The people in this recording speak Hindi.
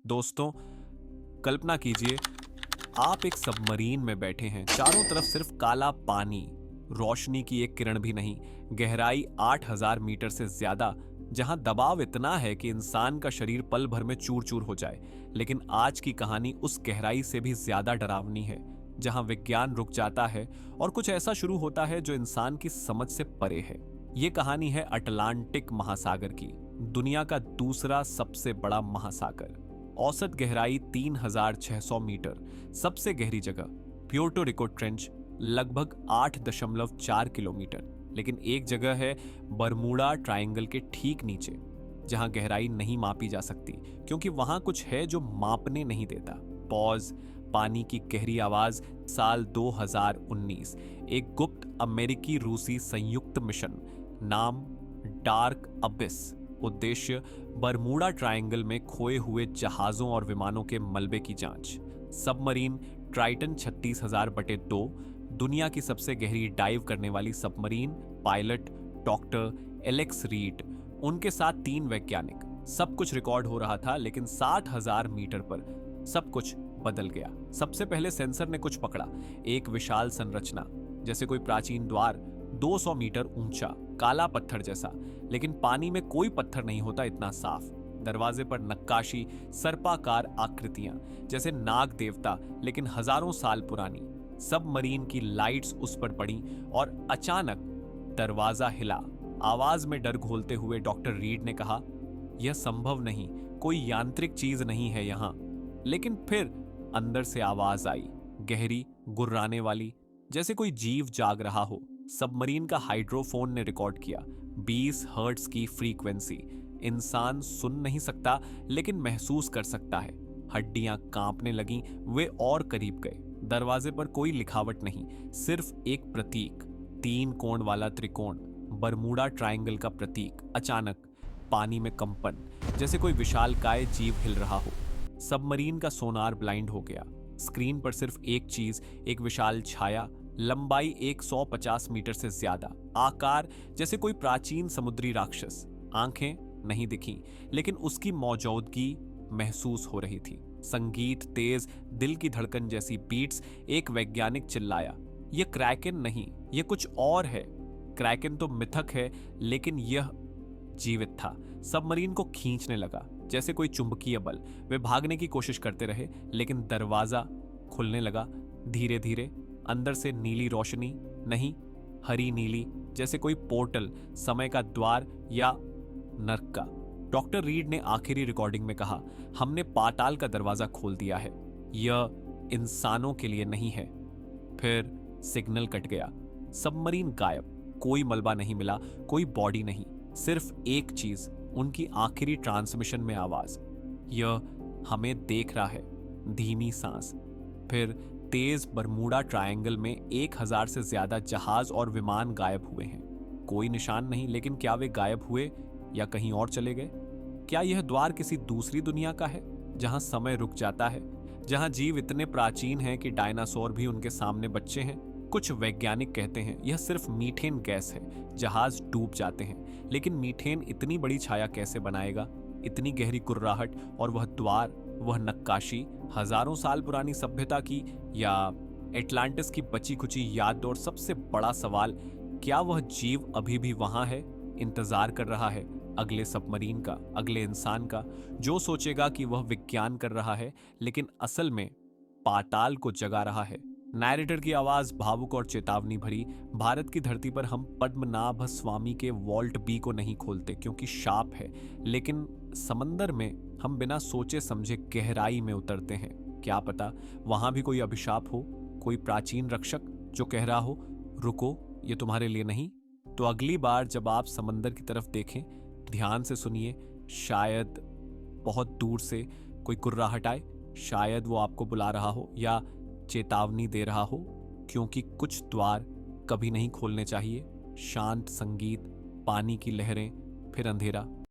दोस्तों, कल्पना कीजिए आप एक सबमरीन में बैठे हैं। चारों तरफ सिर्फ काला पानी, रोशनी की एक किरण भी नहीं। गहराई 8000 मीटर से ज्यादा, जहां दबाव इतना है कि इंसान का शरीर पल भर में चूर चूर हो जाए। लेकिन आज की कहानी उस गहराई से भी ज्यादा डरावनी है, जहां विज्ञान रुक जाता है और कुछ ऐसा शुरू होता है जो इंसान की समझ से परे है। ये कहानी है अटलांटिक महासागर की, दुनिया का दूसरा सबसे बड़ा महासागर। औसत गहराई 3600 मीटर, सबसे गहरी जगह प्यूर्टो रिको ट्रेंच लगभग 8.4 किलोमीटर। लेकिन एक जगह है बरमूडा ट्रायंगल के ठीक नीचे, जहां गहराई नहीं मापी जा सकती, क्योंकि वहां कुछ है जो मापने नहीं देता। पॉज, पानी की गहरी आवाज। साल 2019, एक गुप्त अमेरिकी रूसी संयुक्त मिशन, नाम डार्क अबिस, उद्देश्य बरमूडा ट्रायंगल में खोए हुए जहाजों और विमानों के मलबे की जांच। सबमरीन ट्राइटन 36000/2, दुनिया की सबसे गहरी डाइव करने वाली submarine. Pilot doctor Alex read, उनके साथ 3 वैज्ञानिक। सब कुछ रिकॉर्ड हो रहा था, लेकिन 60,000 मीटर पर सब कुछ बदल गया। सबसे पहले सेंसर ने कुछ पकड़ा, एक विशाल संरचना, जैसे कोई प्राचीन द्वार, 200 मीटर ऊंचा, काला पत्थर जैसा। लेकिन पानी में कोई पत्थर नहीं होता इतना साफ। दरवाजे पर नक्काशी, सर्पाकार आकृतियां, जैसे नाग देवता, लेकिन हजारों साल पुरानी। सबमरीन की लाइट्स उस पर पड़ी और अचानक दरवाजा हिला। आवाज में डर घोलते हुए डॉक्टर रीड ने कहा, यह संभव नहीं, कोई यांत्रिक चीज नहीं है यहां। लेकिन फिर अंदर से आवाज आई, गहरी, गुर्राने वाली, जैसे कोई जीव जाग रहा हो। सबमरीन का हाइड्रोफोन ने रिकॉर्ड किया, 20 हर्ट्ज की फ्रीक्वेंसी। इंसान सुन नहीं सकता, लेकिन महसूस कर सकता है। हड्डियां कांपने लगीं, वे और करीब गए। दरवाजे पर कोई लिखावट नहीं, सिर्फ एक प्रतीक, 3 कोण वाला त्रिकोण, बरमूडा ट्रायंगल का प्रतीक। अचानक पानी में कंपन, जैसे कोई विशालकाय जीव हिल रहा हो। सबमरीन का सोनार ब्लाइंड हो गया। स्क्रीन पर सिर्फ एक चीज, एक विशाल छाया, लंबाई 150 मीटर से ज्यादा, आकार जैसे कोई प्राचीन समुद्री राक्षस। आंखें नहीं दिखीं, लेकिन उसकी मौजूदगी महसूस हो रही थी। संगीत तेज, दिल की धड़कन जैसी बीट्स। एक वैज्ञानिक चिल्लाया, यह क्रैकन नहीं, यह कुछ और है। क्रैकन तो मिथक है, लेकिन यह जीवित था। सबमरीन को खींचने लगा, जैसे कोई चुंबकीय बल। वे भागने की कोशिश करते रहे, लेकिन दरवाजा खुलने लगा धीरे धीरे। अंदर से नीली रोशनी, नहीं, हरी नीली, जैसे कोई पोर्टल, समय का द्वार या नर्क का। डॉक्टर रीड ने आखिरी रिकॉर्डिंग में कहा, हमने पाताल का दरवाजा खोल दिया है, यह इंसानों के लिए नहीं है। फिर सिग्नल कट गया, सबमरीन गायब। कोई मलबा नहीं मिला, कोई बॉडी नहीं, सिर्फ एक चीज, उनकी आखिरी ट्रांसमिशन में आवाज, यह हमें देख रहा है। धीमी सांस। फिर तेज बरमूडा ट्रायंगल में 1000 से ज्यादा जहाज और विमान गायब हुए हैं। कोई निशान नहीं, लेकिन क्या वे गायब हुए या कहीं और चले गए? क्या यह द्वार किसी दूसरी दुनिया का है, जहां समय रुक जाता है, जहां जीव इतने प्राचीन हैं कि डायनासोर भी उनके सामने बच्चे हैं? कुछ वैज्ञानिक कहते हैं यह सिर्फ मीथेन गैस है, जहाज डूब जाते हैं। लेकिन मीथेन इतनी बड़ी छाया कैसे बनाएगा? इतनी गहरी कुर्राहट, और वह द्वार, वह नक्काशी, हजारों साल पुरानी सभ्यता की, या एटलांटिस की बची खुची याद? और सबसे बड़ा सवाल, क्या वह जीव अभी भी वहां है, इंतजार कर रहा है अगले सबमरीन का, अगले इंसान का, जो सोचेगा कि वह विज्ञान कर रहा है, लेकिन असल में पाताल को जगा रहा है? नैरेटर की आवाज भावुक और चेतावनी भरी। भारत की धरती पर हम पद्मनाभ स्वामी के वॉल्ट बी को नहीं खोलते, क्योंकि शाप है। लेकिन समंदर में हम बिना सोचे समझे गहराई में उतरते हैं। क्या पता वहां भी कोई अभिशाप हो, कोई प्राचीन रक्षक जो कह रहा हो, रुको, ये तुम्हारे लिए नहीं। तो अगली बार जब आप समंदर की तरफ देखें, ध्यान से सुनिए। शायद बहुत दूर से कोई कुर्राहट आए, शायद वो आपको बुला रहा हो या चेतावनी दे रहा हो, क्योंकि कुछ द्वार कभी नहीं खोलने चाहिए। शांत संगीत, पानी की लहरें, फिर अंधेरा।